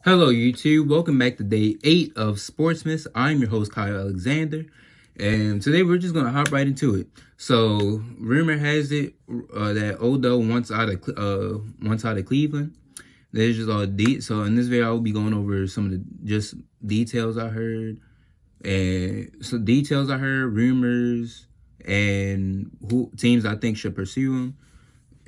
Hello, YouTube. Welcome back to day 8 of Sportsmas. I'm your host, Kyle Alexander, and today we're just gonna hop right into it. So, rumor has it that Odell wants out of Cleveland. There's just all so in this video, I will be going over some of the just details I heard, rumors, and who teams I think should pursue him,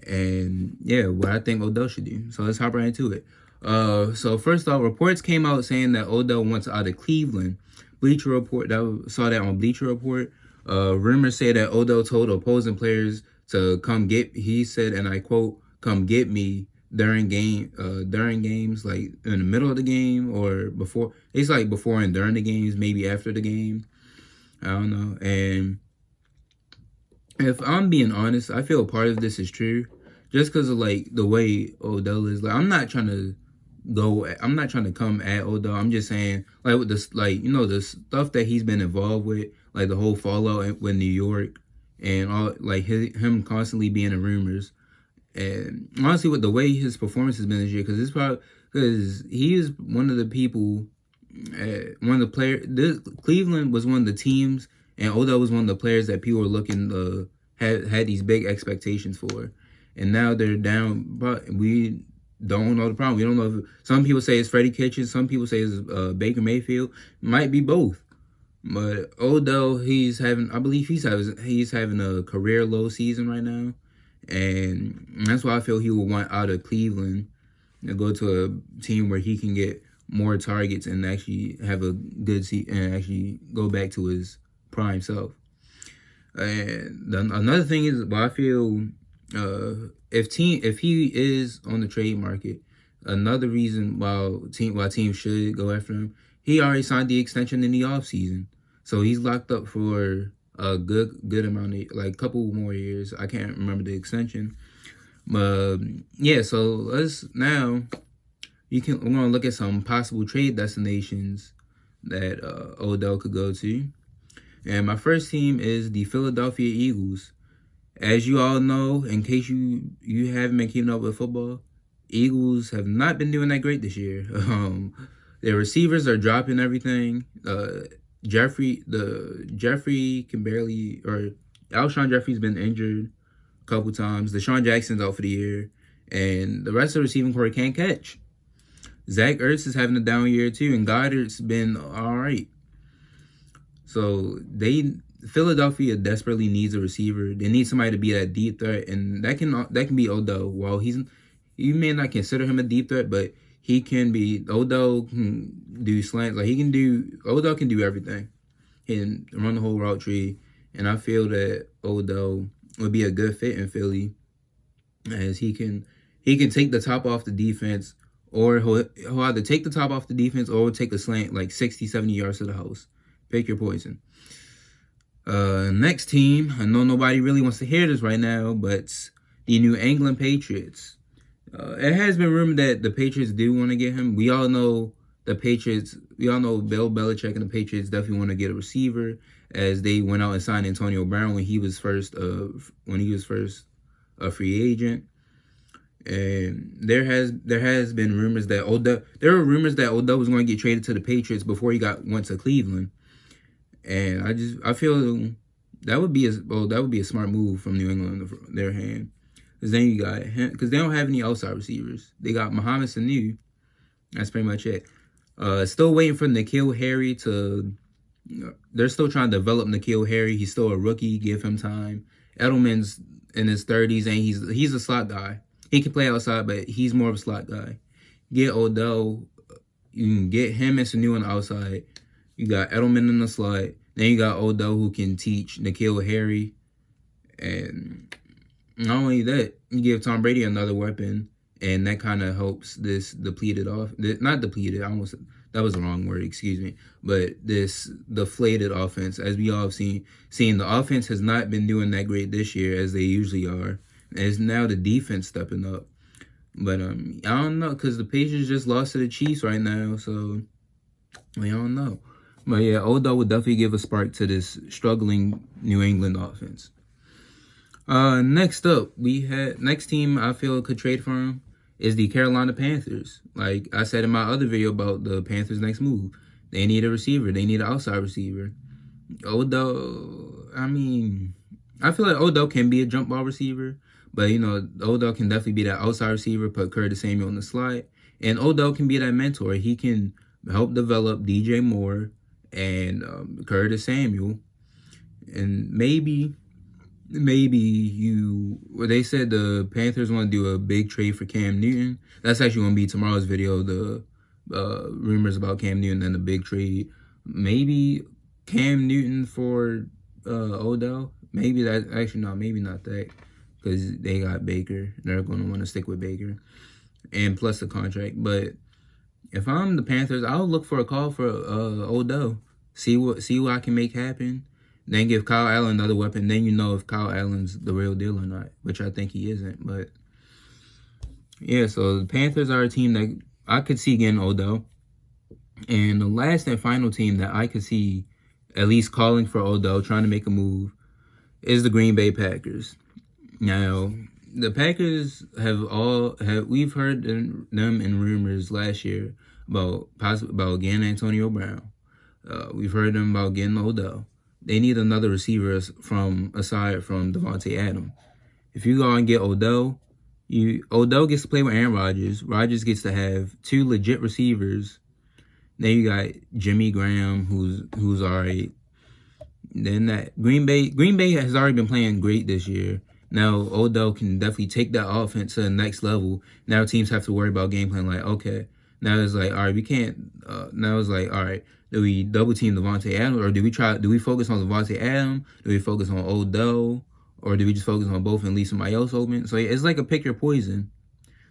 and yeah, what I think Odell should do. So let's hop right into it. So first off, reports came out saying that Odell wants out of Cleveland. Saw that on Bleacher Report. Rumors say that Odell told opposing players to come get. He said, and I quote, "Come get me." During games, like in the middle of the game or before. It's like before and during the games, maybe after the game. I don't know. And if I'm being honest, I feel part of this is true, just because of like the way Odell is. Like, I'm not trying to come at Odell. I'm just saying, like, with this, like, the stuff that he's been involved with, like the whole fallout with New York, and all, like him constantly being in rumors, and honestly, with the way his performance has been this year, because he is one of the people, one of the players. Cleveland was one of the teams, and Odell was one of the players that people were looking had these big expectations for, and now they're down. But we don't know the problem. We don't know if some people say it's Freddie Kitchens, some people say it's Baker Mayfield. Might be both. But Odell, I believe he's having a career low season right now, and that's why I feel he will want out of Cleveland and go to a team where he can get more targets and actually have a good season and actually go back to his prime self. And another thing is, well, I feel if he is on the trade market, another reason why teams should go after him, he already signed the extension in the offseason. So he's locked up for a good amount of, like, couple more years. I can't remember the extension. But yeah, so we're gonna look at some possible trade destinations that Odell could go to. And my first team is the Philadelphia Eagles. As you all know, in case you haven't been keeping up with football, Eagles have not been doing that great this year. Their receivers are dropping everything. Jeffrey can barely, or Alshon Jeffrey's been injured a couple times. Deshaun Jackson's out for the year, and the rest of the receiving core can't catch. Zach Ertz is having a down year too, and Goddard's been all right. So Philadelphia desperately needs a receiver. They need somebody to be that deep threat, and that can be Odell. While you may not consider him a deep threat, but Odell can do slants. Like, Odell can do everything. He can run the whole route tree, and I feel that Odell would be a good fit in Philly, as he can take the top off the defense, or he'll either take the top off the defense or take a slant like 60, 70 yards to the house. Pick your poison. Next team, I know nobody really wants to hear this right now, but the New England Patriots. It has been rumored that the Patriots do want to get him. We all know Bill Belichick and the Patriots definitely want to get a receiver, as they went out and signed Antonio Brown when he was first a free agent. And there has been rumors that Odell was going to get traded to the Patriots before he went to Cleveland. And I feel that would be a smart move from New England on their hand, because then you got him, because they don't have any outside receivers. They got Mohamed Sanu. That's pretty much it. Still waiting for N'Keal Harry to. They're still trying to develop N'Keal Harry. He's still a rookie. Give him time. Edelman's in his 30s, and he's a slot guy. He can play outside, but he's more of a slot guy. Get Odell. You can get him and Sanu on the outside. You got Edelman in the slot. Then you got Odell, who can teach N'Keal Harry. And not only that, you give Tom Brady another weapon, and that kind of helps this depleted not depleted, that was the wrong word, excuse me, but this deflated offense. As we all have seen the offense has not been doing that great this year as they usually are. And it's now the defense stepping up. But I don't know, because the Patriots just lost to the Chiefs right now, so I don't know. But yeah, Odell would definitely give a spark to this struggling New England offense. Next up, next team I feel could trade for him is the Carolina Panthers. Like I said in my other video about the Panthers' next move, they need a receiver. They need an outside receiver. Odell, I mean, I feel like Odell can be a jump ball receiver, but Odell can definitely be that outside receiver, put Curtis Samuel in the slot, and Odell can be that mentor. He can help develop DJ Moore and Curtis Samuel, and maybe they said the Panthers want to do a big trade for Cam Newton. That's actually going to be tomorrow's video, the rumors about Cam Newton and the big trade. Maybe Cam Newton for Odell. Maybe that, actually no, maybe not that, because they got Baker. They're going to want to stick with Baker, and plus the contract. But if I'm the Panthers, I'll look for a call for Odell. See what I can make happen. Then give Kyle Allen another weapon. Then if Kyle Allen's the real deal or not, which I think he isn't. But yeah, so the Panthers are a team that I could see getting Odell. And the last and final team that I could see at least calling for Odell, trying to make a move, is the Green Bay Packers. Now, the Packers we've heard them in rumors last year about getting Antonio Brown. We've heard them about getting Odell. They need another receiver aside from Devontae Adams. If you go and get Odell, Odell gets to play with Aaron Rodgers. Rodgers gets to have two legit receivers. Then you got Jimmy Graham, who's all right. Then that Green Bay has already been playing great this year. Now Odell can definitely take that offense to the next level. Now teams have to worry about game plan. Like, okay, now it's like, all right, we can't. Now it's like, all right, do we double team Devontae Adams, or do we focus on Devontae Adams? Do we focus on Odell, or do we just focus on both and leave somebody else open? So it's like a pick your poison.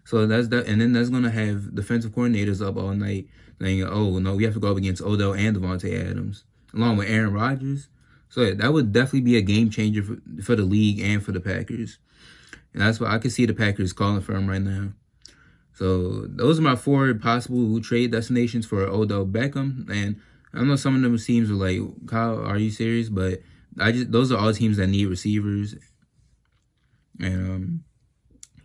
So that's that, and then that's gonna have defensive coordinators up all night saying, "Oh no, we have to go up against Odell and Devontae Adams, along with Aaron Rodgers." So yeah, that would definitely be a game changer for the league and for the Packers, and that's why I could see the Packers calling for him right now. So those are my 4 possible trade destinations for Odell Beckham, and I know some of them teams are like, "Kyle, are you serious?" But those are all teams that need receivers, and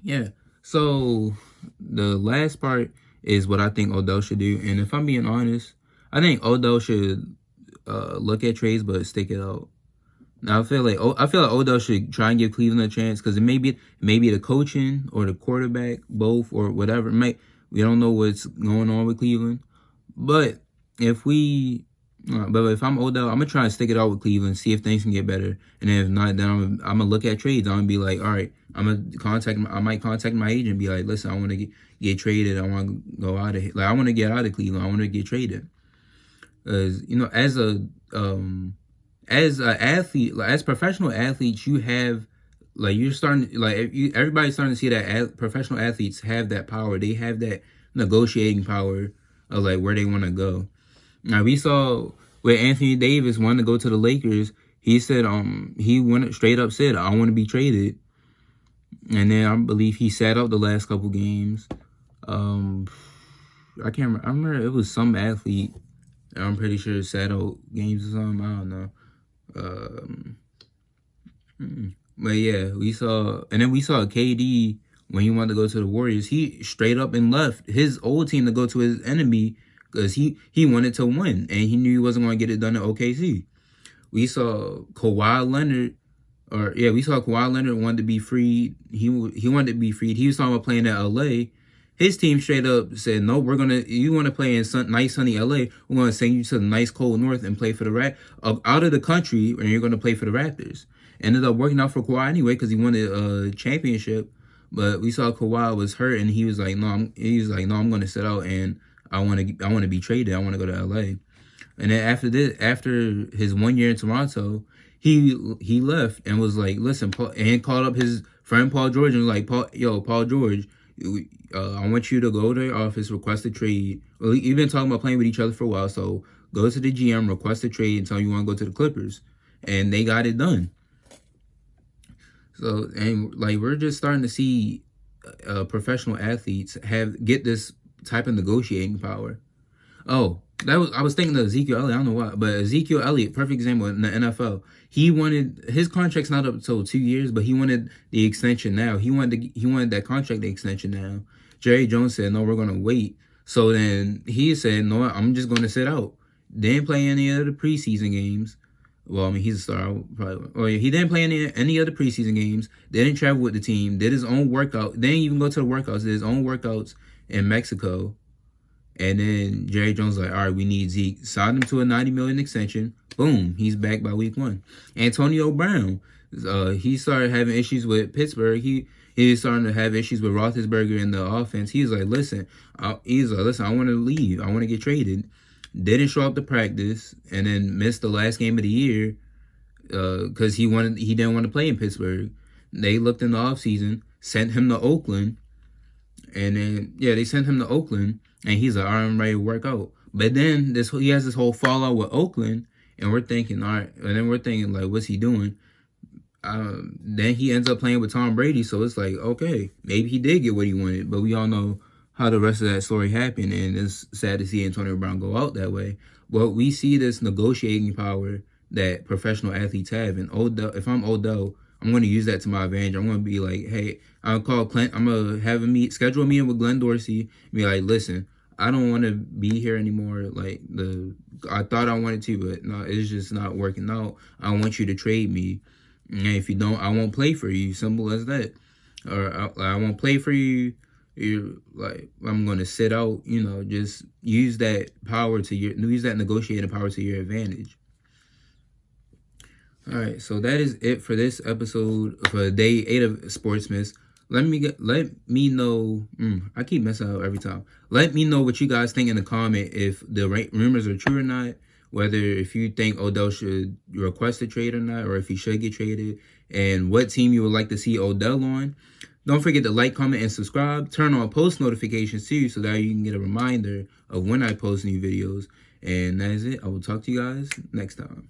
yeah. So the last part is what I think Odell should do. And if I'm being honest, I think Odell should look at trades but stick it out. Now I feel like Odell should try and give Cleveland a chance, because it may be the coaching or the quarterback, both, or whatever. We don't know what's going on with Cleveland. But if I'm Odell, I'm gonna try and stick it out with Cleveland, see if things can get better. And if not, then I'm gonna look at trades. I'm gonna be like, all right, I might contact my agent and be like, listen, I want to get traded. I want to go out of here. Like, I want to get out of Cleveland. I want to get traded. Because as a athlete, like, as professional athletes, you have, like, everybody's starting to see that professional athletes have that power. They have that negotiating power of like where they want to go. Now we saw with Anthony Davis wanting to go to the Lakers. He said he went straight up said, I want to be traded. And then I believe he sat out the last couple games. I can't remember. I remember it was some athlete. I'm pretty sure sat out games or something. I don't know. But yeah, we saw KD when he wanted to go to the Warriors. He straight up and left his old team to go to his enemy because he wanted to win and he knew he wasn't going to get it done at OKC. We saw Kawhi Leonard wanted to be freed. He wanted to be freed. He was talking about playing at LA. His team straight up said, no, you want to play in nice sunny LA, we're going to send you to the nice cold north and play for the out of the country, and you're going to play for the Raptors. Ended up working out for Kawhi anyway because he wanted a championship. But we saw Kawhi was hurt, and he was like, no, I'm going to sit out, and I want to be traded. I want to go to LA. And then after his 1 year in Toronto, he left and was like, listen, and called up his friend Paul George and was like, Paul George, I want you to go to your office, request a trade. Well, you've been talking about playing with each other for a while, so go to the GM, request a trade, and tell him you want to go to the Clippers. And they got it done. So, and like, we're just starting to see professional athletes get this type of negotiating power. Oh, I was thinking of Ezekiel Elliott. I don't know why, but Ezekiel Elliott, perfect example in the NFL. His contract's not up until 2 years, but he wanted the extension now. He wanted that contract extension now. Jerry Jones said, no, we're going to wait. So then he said, no, I'm just going to sit out. Didn't play any of the preseason games. Well, I mean, he's a star. Probably. Oh, yeah, he didn't play any other preseason games. Didn't travel with the team. Did his own workout. Didn't even go to the workouts. Did his own workouts in Mexico. And then Jerry Jones was like, all right, we need Zeke. Signed him to a $90 million extension. Boom, he's back by week 1. Antonio Brown, he started having issues with Pittsburgh. He was starting to have issues with Roethlisberger in the offense. He was like, listen, I want to leave. I want to get traded. Didn't show up to practice, and then missed the last game of the year because he didn't want to play in Pittsburgh. They looked in the offseason, sent him to Oakland, and then they sent him to Oakland, and he's like, all right, I'm ready to work out. But then he has this whole fallout with Oakland, and we're thinking, all right, and then we're thinking like, what's he doing? Then he ends up playing with Tom Brady, so it's like, okay, maybe he did get what he wanted, but we all know how the rest of that story happened, and it's sad to see Antonio Brown go out that way. But we see this negotiating power that professional athletes have, and Odell, if I'm Odell, I'm going to use that to my advantage. I'm going to be like, hey, I'm going to have schedule a meeting with Glenn Dorsey, and be like, listen, I don't want to be here anymore. Like, I thought I wanted to, but no, it's just not working out. I want you to trade me, and if you don't, I won't play for you. Simple as that. Or I won't play for you. I'm going to sit out. Just use that negotiating power to your advantage. All right, so that is it for this episode for day 8 of Sportsmas. Let me know. I keep messing up every time. Let me know what you guys think in the comment if the rumors are true or not. Whether if you think Odell should request a trade or not, or if he should get traded, and what team you would like to see Odell on. Don't forget to like, comment, and subscribe. Turn on post notifications too, so that you can get a reminder of when I post new videos. And that is it. I will talk to you guys next time.